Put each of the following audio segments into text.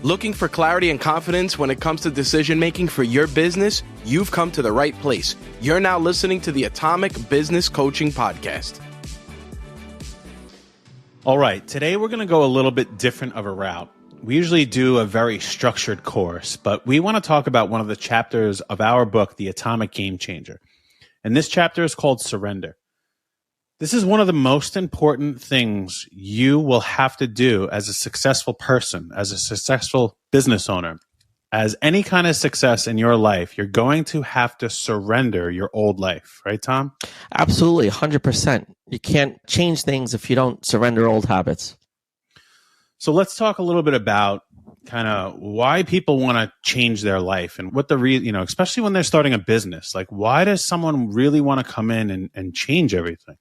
Looking for clarity and confidence when it comes to decision making for your business? You've come to the right place. You're now listening to the Atomic Business Coaching Podcast. All right, today we're going to go a little bit different of a route. We usually do a very structured course, but we want to talk about one of the chapters of our book, The Atomic Game Changer. And this chapter is called Surrender. This is one of the most important things you will have to do as a successful person, as a successful business owner. As any kind of success in your life, you're going to have to surrender your old life, right, Tom? Absolutely, 100%. You can't change things if you don't surrender old habits. So let's talk a little bit about kind of why people want to change their life and what especially when they're starting a business. Like, why does someone really want to come in and change everything?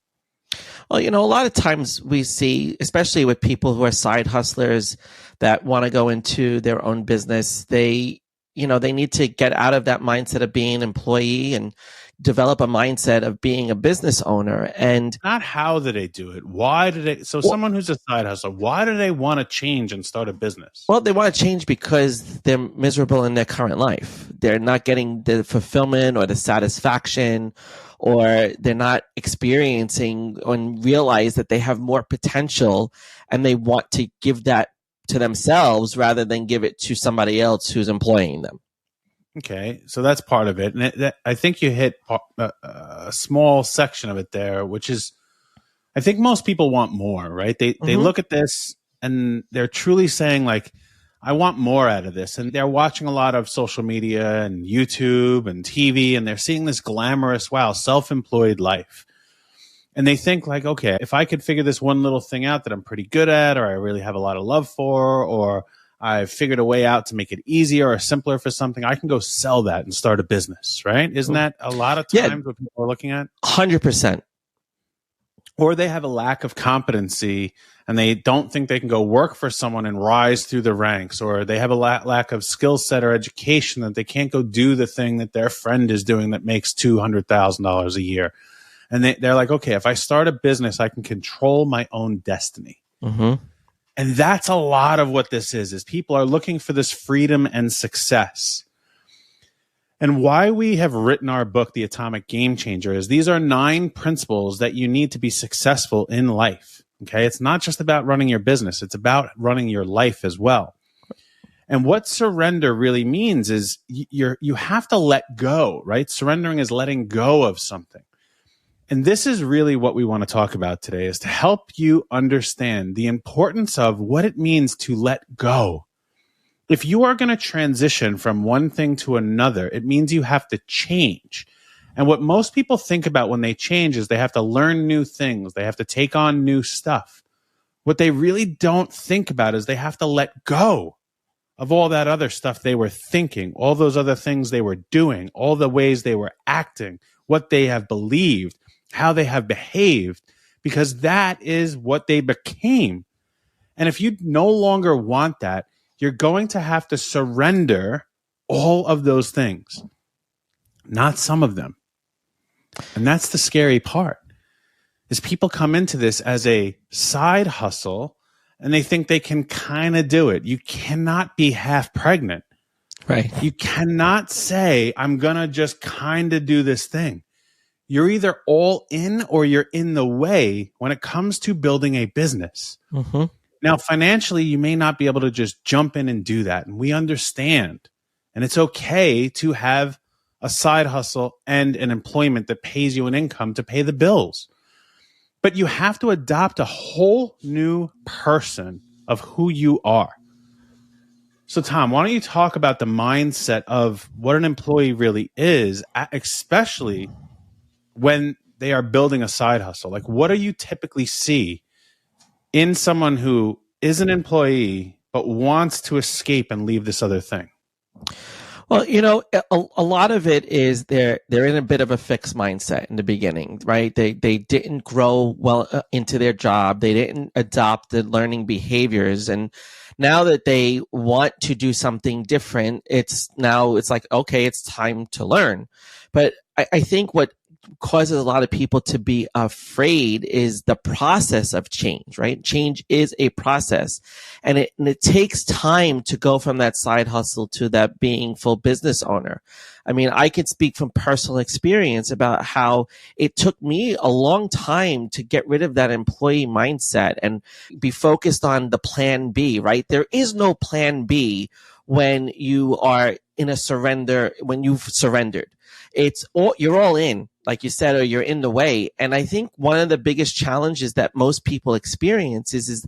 Well, a lot of times we see, especially with people who are side hustlers that want to go into their own business, they need to get out of that mindset of being an employee and develop a mindset of being a business owner. And not how do they do it? Why do they? So someone who's a side hustler, why do they want to change and start a business? Well, they want to change because they're miserable in their current life. They're not getting the fulfillment or the satisfaction, or they're not experiencing and realize that they have more potential, and they want to give that to themselves rather than give it to somebody else who's employing them. Okay, so that's part of it. And I think you hit a small section of it there, which is, I think most people want more, right? They look at this and they're truly saying, like, I want more out of this. And they're watching a lot of social media and YouTube and TV, and they're seeing this glamorous, self-employed life. And they think, like, okay, if I could figure this one little thing out that I'm pretty good at, or I really have a lot of love for, or I've figured a way out to make it easier or simpler for something, I can go sell that and start a business, right? Isn't that a lot of times what people are looking at? 100%. Or they have a lack of competency and they don't think they can go work for someone and rise through the ranks, or they have a lack of skill set or education that they can't go do the thing that their friend is doing that makes $200,000 a year. And they're like, okay, if I start a business, I can control my own destiny. Mm-hmm. And that's a lot of what this is people are looking for this freedom and success. And why we have written our book, The Atomic Game Changer, is these are 9 principles that you need to be successful in life. Okay. It's not just about running your business. It's about running your life as well. And what surrender really means is you have to let go, right? Surrendering is letting go of something. And this is really what we want to talk about today, is to help you understand the importance of what it means to let go. If you are going to transition from one thing to another, it means you have to change. And what most people think about when they change is they have to learn new things. They have to take on new stuff. What they really don't think about is they have to let go of all that other stuff they were thinking, all those other things they were doing, all the ways they were acting, what they have believed, how they have behaved, because that is what they became. And if you no longer want that, you're going to have to surrender all of those things, not some of them. And that's the scary part, is people come into this as a side hustle and they think they can kind of do it. You cannot be half pregnant. Right. You cannot say, I'm going to just kind of do this thing. You're either all in or you're in the way when it comes to building a business. Mm-hmm. Now, financially, you may not be able to just jump in and do that. And we understand. And it's okay to have a side hustle and an employment that pays you an income to pay the bills. But you have to adopt a whole new person of who you are. So, Tom, why don't you talk about the mindset of what an employee really is, especially when they are building a side hustle? Like, what do you typically see in someone who is an employee but wants to escape and leave this other thing? Well, a lot of it is they're in a bit of a fixed mindset in the beginning, right? They didn't grow well into their job. They didn't adopt the learning behaviors. And now that they want to do something different, it's like, okay, it's time to learn. But I think what causes a lot of people to be afraid is the process of change, right? Change is a process, and it takes time to go from that side hustle to that being full business owner. I mean, I can speak from personal experience about how it took me a long time to get rid of that employee mindset and be focused on the plan B, right? There is no plan B when you are in a surrender, when you've surrendered. It's all, you're all in, like you said, or you're in the way. And I think one of the biggest challenges that most people experience is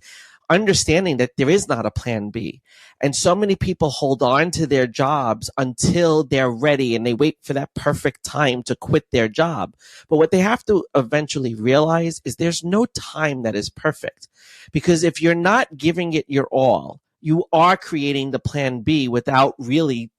understanding that there is not a plan B. And so many people hold on to their jobs until they're ready and they wait for that perfect time to quit their job. But what they have to eventually realize is there's no time that is perfect, because if you're not giving it your all, you are creating the plan B without really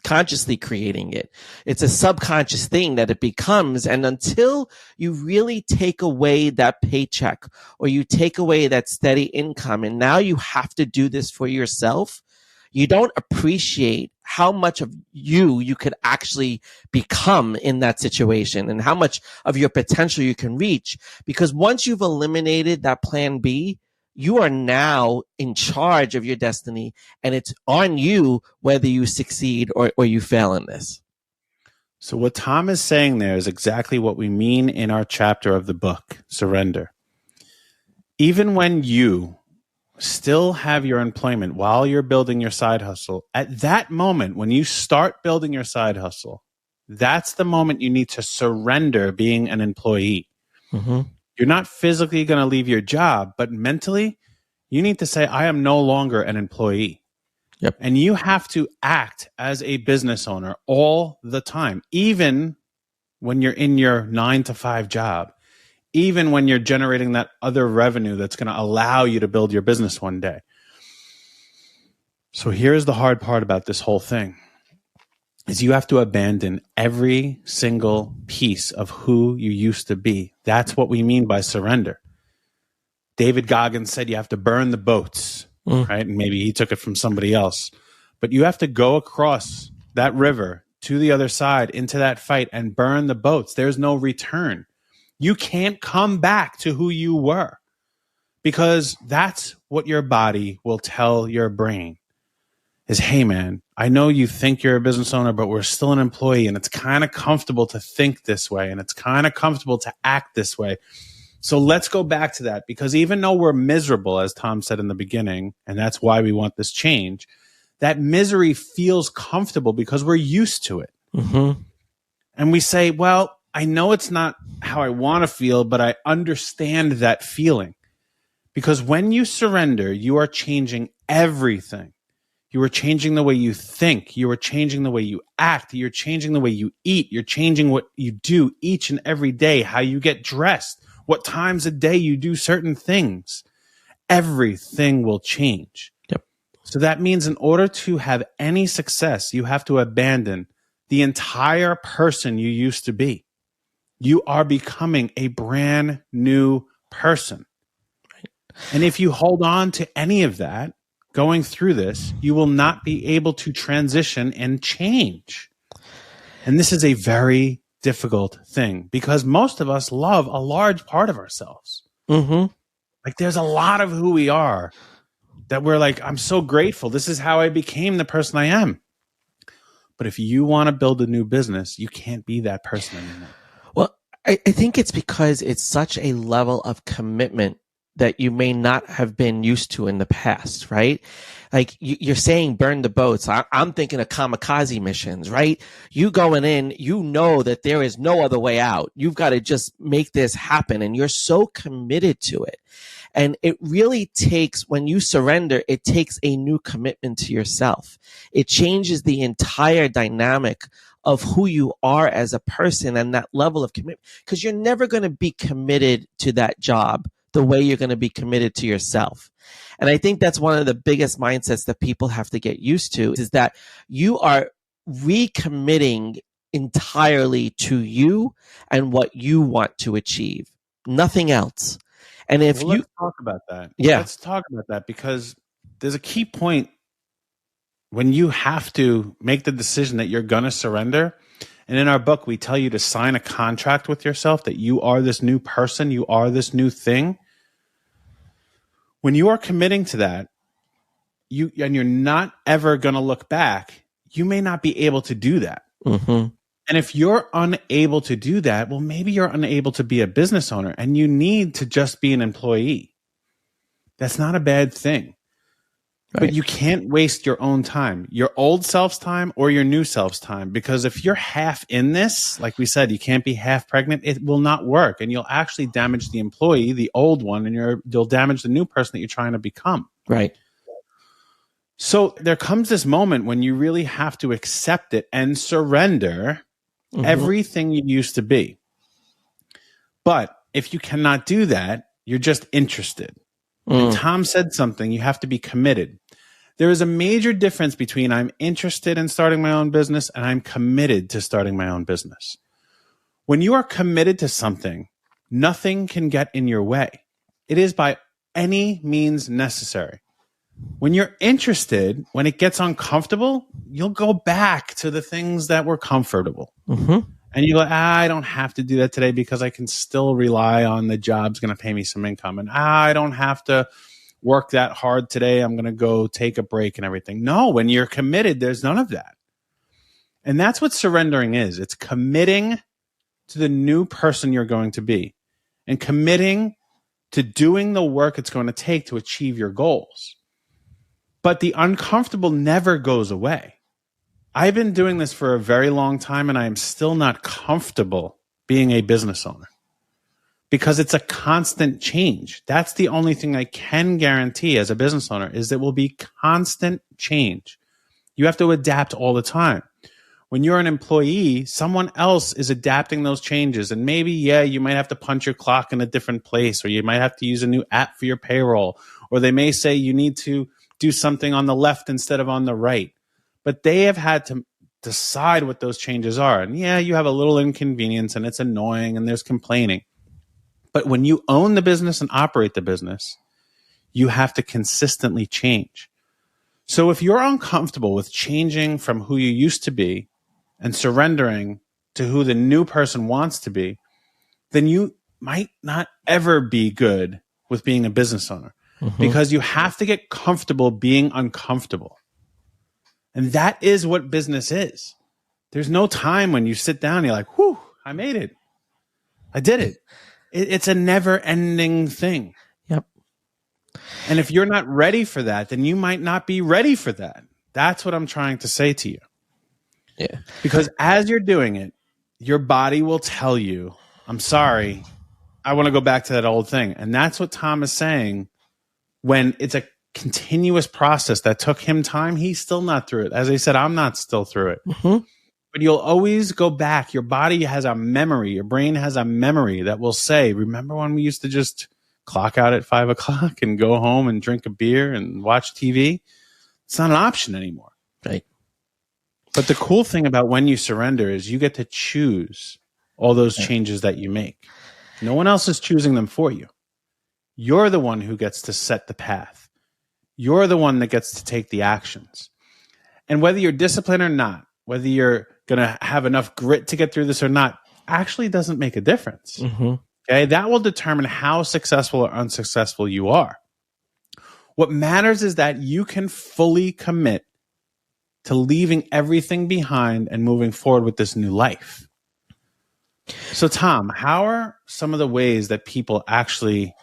consciously creating it. It's a subconscious thing that it becomes. And until you really take away that paycheck or you take away that steady income, and now you have to do this for yourself, you don't appreciate how much of you could actually become in that situation and how much of your potential you can reach. Because once you've eliminated that plan B, you are now in charge of your destiny, and it's on you whether you succeed or you fail in this. So what Tom is saying there is exactly what we mean in our chapter of the book, Surrender. Even when you still have your employment while you're building your side hustle, at that moment, when you start building your side hustle, that's the moment you need to surrender being an employee. Mm-hmm. You're not physically going to leave your job, but mentally, you need to say, I am no longer an employee. Yep. And you have to act as a business owner all the time, even when you're in your 9-to-5 job, even when you're generating that other revenue that's going to allow you to build your business one day. So here's the hard part about this whole thing. Is you have to abandon every single piece of who you used to be. That's what we mean by surrender. David Goggins said you have to burn the boats, right? And maybe he took it from somebody else. But you have to go across that river to the other side into that fight and burn the boats. There's no return. You can't come back to who you were, because that's what your body will tell your brain. Is, hey, man, I know you think you're a business owner, but we're still an employee, and it's kind of comfortable to think this way, and it's kind of comfortable to act this way. So let's go back to that, because even though we're miserable, as Tom said in the beginning, and that's why we want this change, that misery feels comfortable because we're used to it. Mm-hmm. And we say, well, I know it's not how I want to feel, but I understand that feeling. Because when you surrender, you are changing everything. You are changing the way you think. You are changing the way you act. You're changing the way you eat. You're changing what you do each and every day, how you get dressed, what times a day you do certain things. Everything will change. Yep. So that means in order to have any success, you have to abandon the entire person you used to be. You are becoming a brand new person. And if you hold on to any of that, going through this, you will not be able to transition and change. And this is a very difficult thing, because most of us love a large part of ourselves. Mm-hmm. Like, there's a lot of who we are that we're like, I'm so grateful. This is how I became the person I am. But if you want to build a new business, you can't be that person anymore. Well, I think it's because it's such a level of commitment that you may not have been used to in the past, right? Like you're saying, burn the boats. I'm thinking of kamikaze missions, right? You going in, you know that there is no other way out. You've got to just make this happen, and you're so committed to it. And it really takes, when you surrender, it takes a new commitment to yourself. It changes the entire dynamic of who you are as a person and that level of commitment, because you're never going to be committed to that job the way you're going to be committed to yourself. And I think that's one of the biggest mindsets that people have to get used to, is that you are recommitting entirely to you and what you want to achieve, nothing else. And if let's talk about that. Yeah. Let's talk about that, because there's a key point when you have to make the decision that you're going to surrender. And in our book, we tell you to sign a contract with yourself that you are this new person, you are this new thing. When you are committing to that, and you're not ever going to look back, you may not be able to do that. Mm-hmm. And if you're unable to do that, well, maybe you're unable to be a business owner and you need to just be an employee. That's not a bad thing. Right. But you can't waste your own time, your old self's time or your new self's time, because if you're half in this, like we said, you can't be half pregnant, it will not work. And you'll actually damage the employee, the old one, and you'll damage the new person that you're trying to become. Right. So there comes this moment when you really have to accept it and surrender everything you used to be. But if you cannot do that, you're just interested. And Tom said something, you have to be committed. There is a major difference between I'm interested in starting my own business and I'm committed to starting my own business. When you are committed to something, nothing can get in your way. It is by any means necessary. When you're interested, when it gets uncomfortable, you'll go back to the things that were comfortable. And you go, I don't have to do that today because I can still rely on the job's going to pay me some income. And I don't have to work that hard today. I'm going to go take a break and everything. No, when you're committed, there's none of that. And that's what surrendering is. It's committing to the new person you're going to be and committing to doing the work it's going to take to achieve your goals. But the uncomfortable never goes away. I've been doing this for a very long time and I am still not comfortable being a business owner because it's a constant change. That's the only thing I can guarantee as a business owner is there will be constant change. You have to adapt all the time. When you're an employee, someone else is adapting those changes. And maybe, you might have to punch your clock in a different place, or you might have to use a new app for your payroll, or they may say you need to do something on the left instead of on the right. But they have had to decide what those changes are. And you have a little inconvenience and it's annoying and there's complaining. But when you own the business and operate the business, you have to consistently change. So if you're uncomfortable with changing from who you used to be and surrendering to who the new person wants to be, then you might not ever be good with being a business owner because you have to get comfortable being uncomfortable. And that is what business is. There's no time when you sit down and you're like, whew, I made it. I did it. It's a never ending thing. Yep. And if you're not ready for that, then you might not be ready for that. That's what I'm trying to say to you. Yeah. Because as you're doing it, your body will tell you, I'm sorry, I want to go back to that old thing. And that's what Tom is saying when it's a continuous process that took him time. He's still not through it. As I said, I'm not still through it. But you'll always go back. Your body has a memory. Your brain has a memory that will say, remember when we used to just clock out at 5 o'clock and go home and drink a beer and watch TV? It's not an option anymore. Right. But the cool thing about when you surrender is you get to choose all those changes that you make. No one else is choosing them for you. You're the one who gets to set the path. You're the one that gets to take the actions. And whether you're disciplined or not, whether you're going to have enough grit to get through this or not, actually doesn't make a difference. Okay, that will determine how successful or unsuccessful you are. What matters is that you can fully commit to leaving everything behind and moving forward with this new life. So, Tom, how are some of the ways that people actually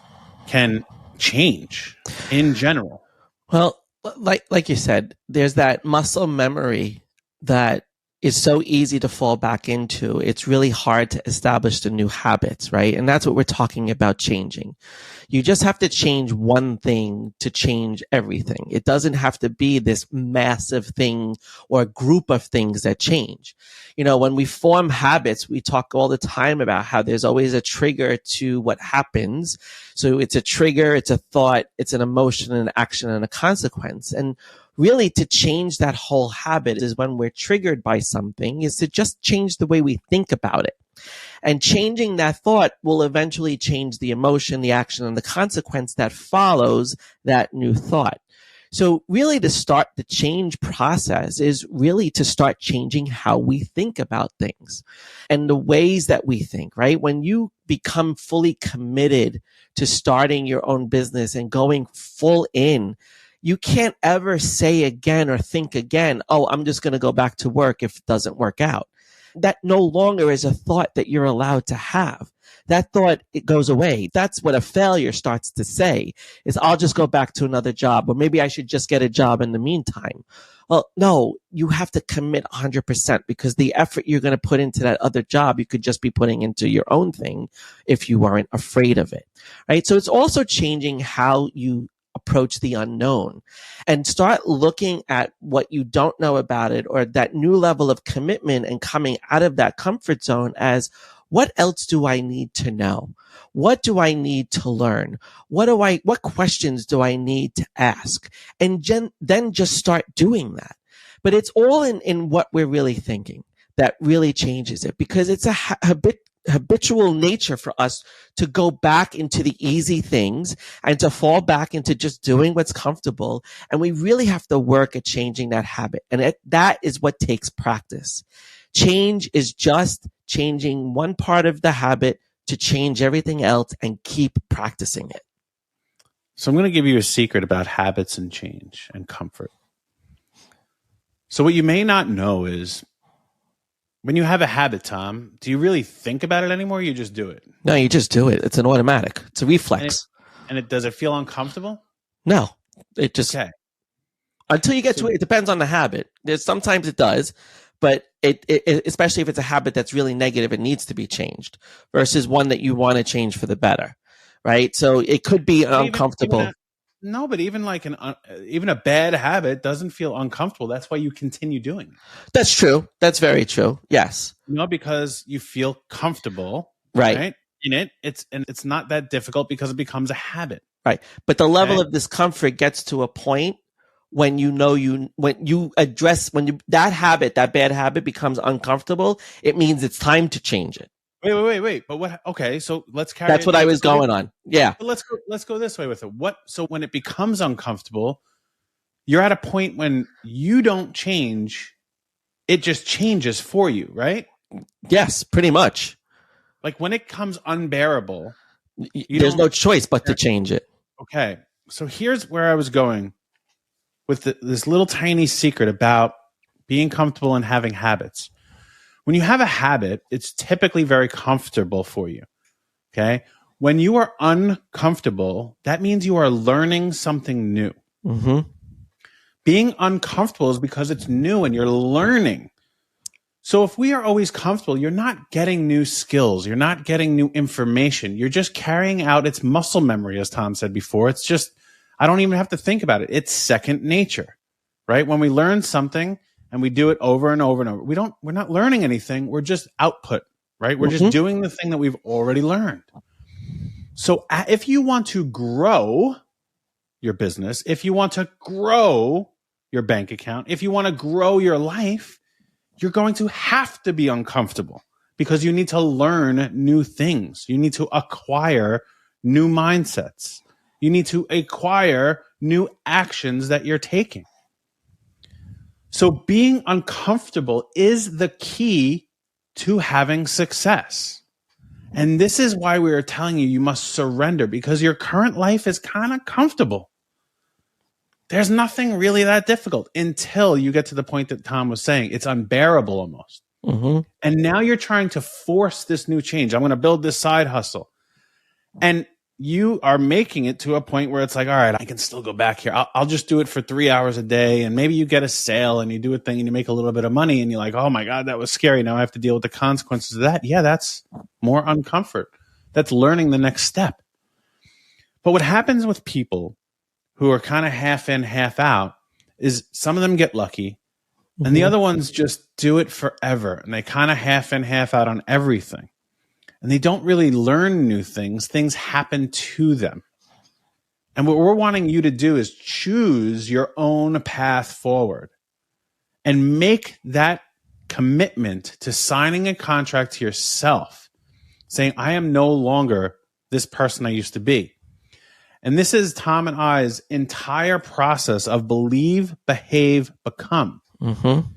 can change in general? Well, like you said, there's that muscle memory that is so easy to fall back into. It's really hard to establish the new habits, right? And that's what we're talking about changing. You just have to change one thing to change everything. It doesn't have to be this massive thing or a group of things that change. You know, when we form habits, we talk all the time about how there's always a trigger to what happens. So it's a trigger, it's a thought, it's an emotion, an action, and a consequence. And really, to change that whole habit is when we're triggered by something, is to just change the way we think about it. And changing that thought will eventually change the emotion, the action, and the consequence that follows that new thought. So really to start the change process is really to start changing how we think about things and the ways that we think, right? When you become fully committed to starting your own business and going full in, you can't ever say again or think again, oh, I'm just going to go back to work if it doesn't work out. That no longer is a thought that you're allowed to have. That thought, it goes away. That's what a failure starts to say is I'll just go back to another job, or maybe I should just get a job in the meantime. Well, no, you have to commit 100% because the effort you're going to put into that other job, you could just be putting into your own thing if you weren't afraid of it, right? So it's also changing how you approach the unknown and start looking at what you don't know about it or that new level of commitment and coming out of that comfort zone as what else do I need to know? What do I need to learn? What questions do I need to ask? And then just start doing that. But it's all in what we're really thinking that really changes it because it's a habitual nature for us to go back into the easy things and to fall back into just doing what's comfortable. And we really have to work at changing that habit. And that is what takes practice. Change is just changing one part of the habit to change everything else and keep practicing it. So I'm going to give you a secret about habits and change and comfort. So what you may not know is when you have a habit, Tom, do you really think about it anymore or you just do it? No, you just do it. It's an automatic. It's a reflex. And does it feel uncomfortable? No. It just until you get to it, it depends on the habit. Sometimes it does, but it especially if it's a habit that's really negative, it needs to be changed versus one that you want to change for the better, right? So it could be uncomfortable. But even like even a bad habit doesn't feel uncomfortable. That's why you continue doing it. That's true. That's very true. Yes. Because you feel comfortable, right? In it. It's not that difficult because it becomes a habit, right? But the level of discomfort gets to a point when that habit, that bad habit becomes uncomfortable. It means it's time to change it. Wait. But what? Okay, so let's carry. That's what I was going on. Yeah. But let's go this way with it. So when it becomes uncomfortable, you're at a point when you don't change, it just changes for you, right? Yes, pretty much. Like when it comes unbearable, there's no choice but to change it. Okay, so here's where I was going with this little tiny secret about being comfortable and having habits. When you have a habit, it's typically very comfortable for you, okay? When you are uncomfortable, that means you are learning something new. Mm-hmm. Being uncomfortable is because it's new and you're learning. So if we are always comfortable, you're not getting new skills. You're not getting new information. You're just carrying out its muscle memory, as Tom said before. It's just, I don't even have to think about it. It's second nature, right? When we learn something, and we do it over and over and over, we're not learning anything. We're just output, right? We're just doing the thing that we've already learned. So if you want to grow your business, if you want to grow your bank account, if you want to grow your life, you're going to have to be uncomfortable because you need to learn new things. You need to acquire new mindsets. You need to acquire new actions that you're taking. So being uncomfortable is the key to having success. And this is why we are telling you must surrender because your current life is kind of comfortable. There's nothing really that difficult until you get to the point that Tom was saying. It's unbearable almost. Mm-hmm. And now you're trying to force this new change. I'm going to build this side hustle. And you are making it to a point where it's like, all right, I can still go back here. I'll just do it for 3 hours a day. And maybe you get a sale and you do a thing and you make a little bit of money and you're like, oh my God, that was scary. Now I have to deal with the consequences of that. Yeah, that's more uncomfort. That's learning the next step. But what happens with people who are kind of half in, half out is some of them get lucky and the other ones just do it forever. And they kind of half in, half out on everything. And they don't really learn new things. Things happen to them. And what we're wanting you to do is choose your own path forward and make that commitment to signing a contract to yourself, saying, I am no longer this person I used to be. And this is Tom and I's entire process of believe, behave, become. Mm-hmm.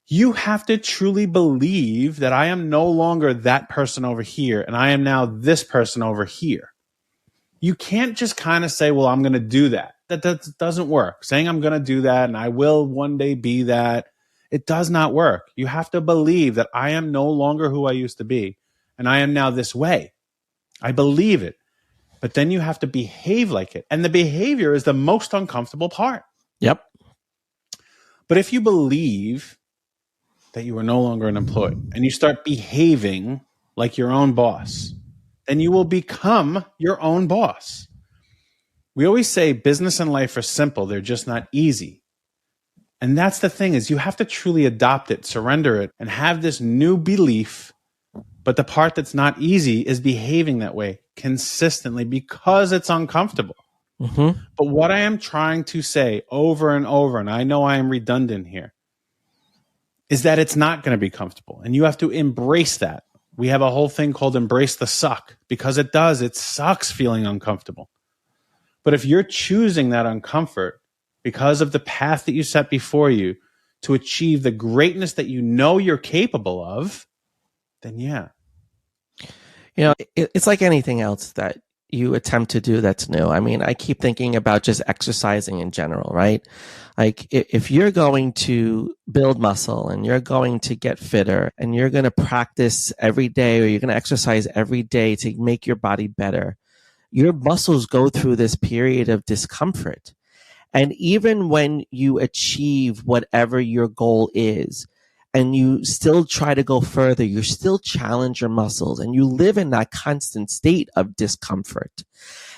You have to truly believe that I am no longer that person over here and I am now this person over here. You can't just kind of say, well, I'm going to do that. That doesn't work. Saying I'm going to do that and I will one day be that, it does not work. You have to believe that I am no longer who I used to be and I am now this way. I believe it. But then you have to behave like it. And the behavior is the most uncomfortable part. Yep. But if you believe that you are no longer an employee and you start behaving like your own boss, then you will become your own boss. We always say business and life are simple. They're just not easy. And that's the thing, is you have to truly adopt it, surrender it, and have this new belief. But the part that's not easy is behaving that way consistently because it's uncomfortable. Mm-hmm. But what I am trying to say over and over, and I know I am redundant here, is that it's not going to be comfortable. And you have to embrace that. We have a whole thing called embrace the suck, because it does. It sucks feeling uncomfortable. But if you're choosing that uncomfort because of the path that you set before you to achieve the greatness that you know you're capable of, then yeah. You know, it's like anything else that you attempt to do that's new. I mean, I keep thinking about just exercising in general, right? Like if you're going to build muscle and you're going to get fitter and you're going to practice every day, or you're going to exercise every day to make your body better, your muscles go through this period of discomfort. And even when you achieve whatever your goal is, and you still try to go further, you still challenge your muscles and you live in that constant state of discomfort.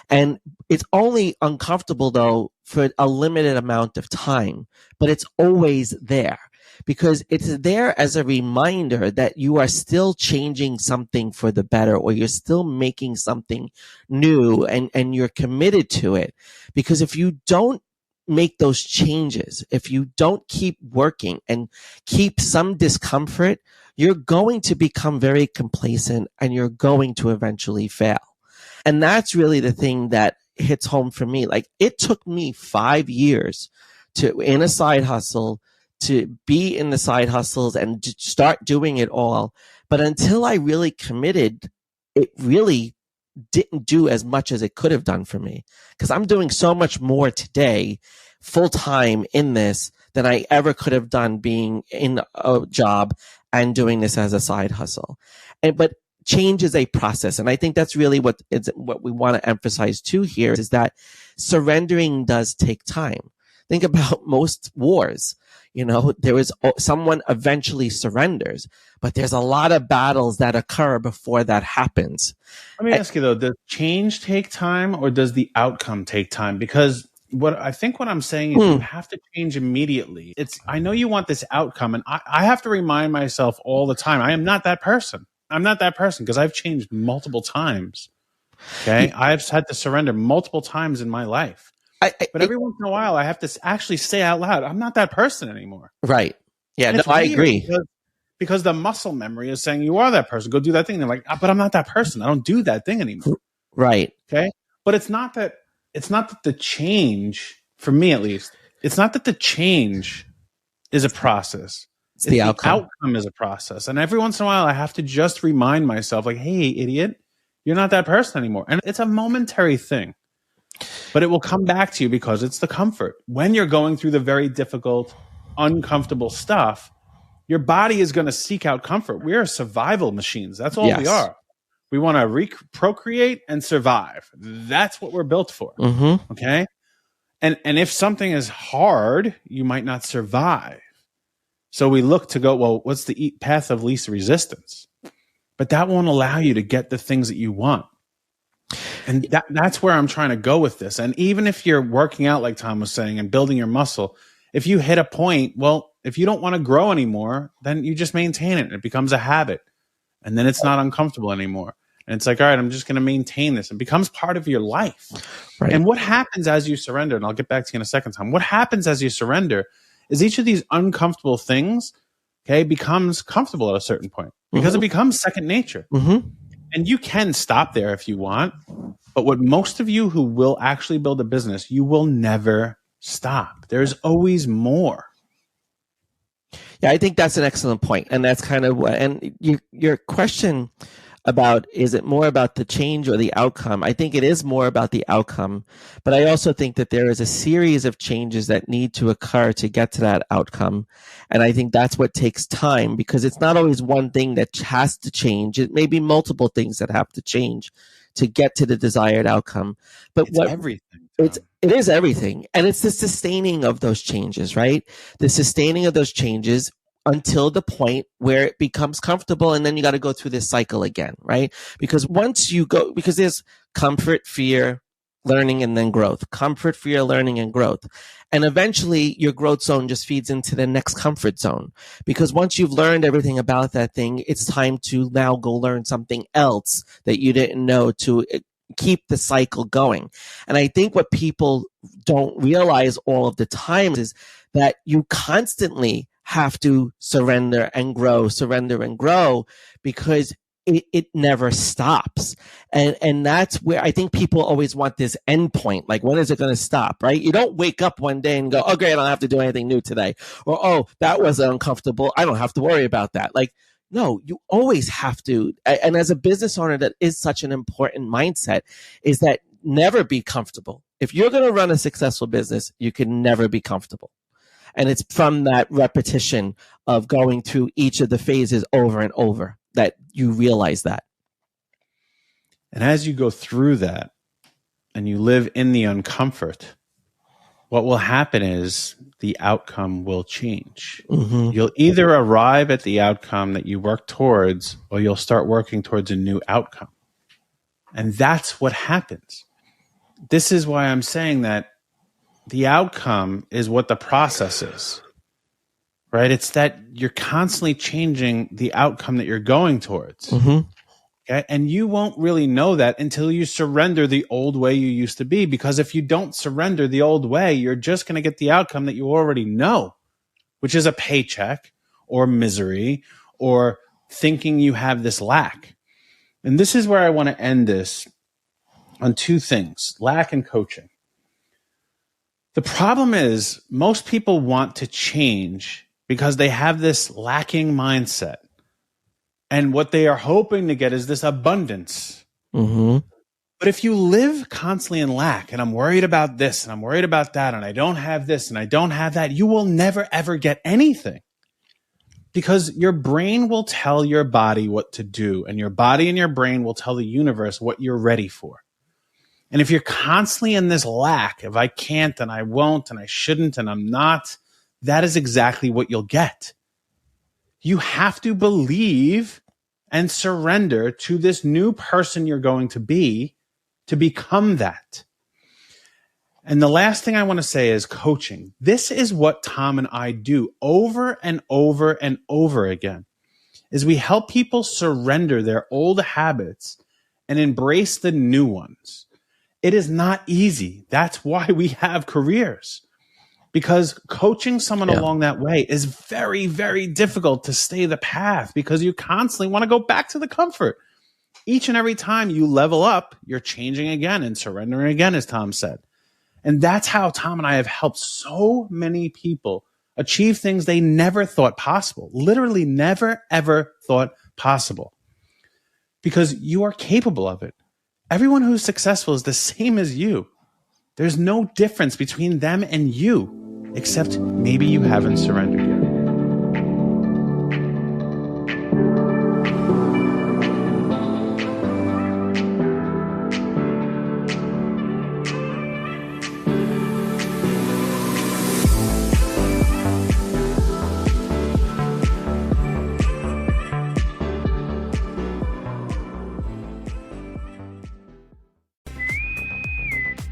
And it's only uncomfortable though for a limited amount of time, but it's always there because it's there as a reminder that you are still changing something for the better, or you're still making something new and you're committed to it. Because if you don't make those changes, if you don't keep working and keep some discomfort, you're going to become very complacent and you're going to eventually fail. And that's really the thing that hits home for me. Like, it took me 5 years in a side hustle to be in the side hustles and to start doing it all. But until I really committed, it really didn't do as much as it could have done for me, because I'm doing so much more today full time in this than I ever could have done being in a job and doing this as a side hustle. But change is a process. And I think that's really what we want to emphasize too here, is that surrendering does take time. Think about most wars. You know, someone eventually surrenders, but there's a lot of battles that occur before that happens. Let me ask you though, does change take time or does the outcome take time? Because what I'm saying is you have to change immediately. I know you want this outcome, and I have to remind myself all the time, I am not that person. I'm not that person because I've changed multiple times. Okay. I've had to surrender multiple times in my life. But every once in a while, I have to actually say out loud, I'm not that person anymore. Right. Yeah, no, I agree. Because the muscle memory is saying you are that person. Go do that thing. And they're like, but I'm not that person. I don't do that thing anymore. Right. Okay. But it's not that the change, for me at least, it's not that the change is a process. It's the outcome. The outcome is a process. And every once in a while, I have to just remind myself, like, hey, idiot, you're not that person anymore. And it's a momentary thing. But it will come back to you because it's the comfort. When you're going through the very difficult, uncomfortable stuff, your body is going to seek out comfort. We are survival machines. That's all we are. We want to procreate and survive. That's what we're built for. Mm-hmm. Okay? And if something is hard, you might not survive. So we look to go, well, what's the path of least resistance? But that won't allow you to get the things that you want. And that's where I'm trying to go with this. And even if you're working out, like Tom was saying, and building your muscle, if you hit a point, well, if you don't want to grow anymore, then you just maintain it. And it becomes a habit. And then it's not uncomfortable anymore. And it's like, all right, I'm just going to maintain this. It becomes part of your life. Right. And what happens as you surrender, and I'll get back to you in a second, Tom, what happens as you surrender is each of these uncomfortable things, okay, becomes comfortable at a certain point because it becomes second nature. Mm-hmm. And you can stop there if you want, But what most of you who will actually build a business, you will never stop. There's always more. Yeah, I think that's an excellent point. And that's kind of what, and your question about, is it more about the change or the outcome? I think it is more about the outcome, but I also think that there is a series of changes that need to occur to get to that outcome. And I think that's what takes time, because it's not always one thing that has to change. It may be multiple things that have to change to get to the desired outcome. But It's everything. It is everything. And it's the sustaining of those changes, right? The sustaining of those changes until the point where it becomes comfortable. And then you got to go through this cycle again, right? Because once you go, because there's comfort, fear, learning, and then growth. Comfort, fear, learning, and growth. And eventually your growth zone just feeds into the next comfort zone. Because once you've learned everything about that thing, it's time to now go learn something else that you didn't know to keep the cycle going. And I think what people don't realize all of the time is that you constantly have to surrender and grow, because it never stops. And that's where I think people always want this end point. Like, when is it going to stop, right? You don't wake up one day and go, oh, great, I don't have to do anything new today. Or, oh, that was uncomfortable, I don't have to worry about that. Like, no, you always have to. And as a business owner, that is such an important mindset, is that never be comfortable. If you're going to run a successful business, you can never be comfortable. And it's from that repetition of going through each of the phases over and over that you realize that. And as you go through that and you live in the uncomfort, what will happen is the outcome will change. Mm-hmm. You'll either arrive at the outcome that you work towards, or you'll start working towards a new outcome. And that's what happens. This is why I'm saying that the outcome is what the process is, right? It's that you're constantly changing the outcome that you're going towards. Mm-hmm. Okay? And you won't really know that until you surrender the old way you used to be. Because if you don't surrender the old way, you're just going to get the outcome that you already know, which is a paycheck or misery or thinking you have this lack. And this is where I want to end this on two things: lack and coaching. The problem is most people want to change because they have this lacking mindset. And what they are hoping to get is this abundance. Mm-hmm. But if you live constantly in lack, and I'm worried about this, and I'm worried about that, and I don't have this, and I don't have that, you will never, ever get anything. Because your brain will tell your body what to do, and your body and your brain will tell the universe what you're ready for. And if you're constantly in this lack of I can't and I won't and I shouldn't and I'm not, that is exactly what you'll get. You have to believe and surrender to this new person you're going to be to become that. And the last thing I want to say is coaching. This is what Tom and I do over and over and over again, is we help people surrender their old habits and embrace the new ones. It is not easy. That's why we have careers, because coaching someone along that way is very, very difficult to stay the path, because you constantly want to go back to the comfort. Each and every time you level up, you're changing again and surrendering again, as Tom said. And that's how Tom and I have helped so many people achieve things they never thought possible, literally never, ever thought possible, because you are capable of it. Everyone who's successful is the same as you. There's no difference between them and you, except maybe you haven't surrendered yet.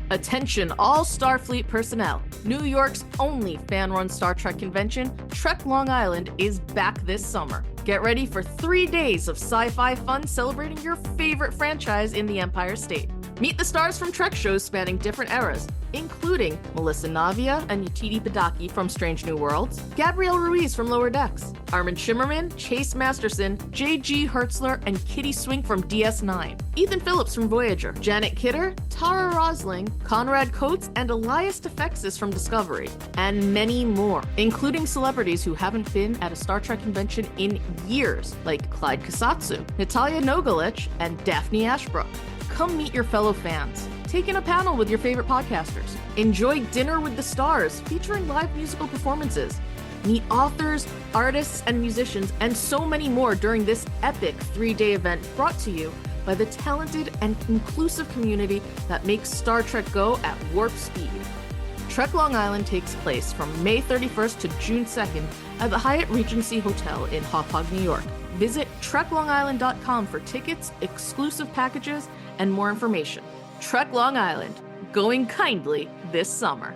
Attention all Starfleet personnel. New York's only fan-run Star Trek convention, Trek Long Island, is back this summer. Get ready for 3 days of sci-fi fun celebrating your favorite franchise in the Empire State. Meet the stars from Trek shows spanning different eras, including Melissa Navia and Yetidi Padaki from Strange New Worlds, Gabrielle Ruiz from Lower Decks, Armin Shimmerman, Chase Masterson, J.G. Hertzler, and Kitty Swink from DS9, Ethan Phillips from Voyager, Janet Kidder, Tara Rosling, Conrad Coates, and Elias Defexis from Discovery, and many more, including celebrities who haven't been at a Star Trek convention in years, like Clyde Kasatsu, Natalia Nogalich, and Daphne Ashbrook. Come meet your fellow fans. Take in a panel with your favorite podcasters. Enjoy Dinner with the Stars, featuring live musical performances. Meet authors, artists, and musicians, and so many more during this epic 3-day event brought to you by the talented and inclusive community that makes Star Trek go at warp speed. Trek Long Island takes place from May 31st to June 2nd at the Hyatt Regency Hotel in Hauppauge, New York. Visit treklongisland.com for tickets, exclusive packages, and more information. Trek Long Island, going kindly this summer.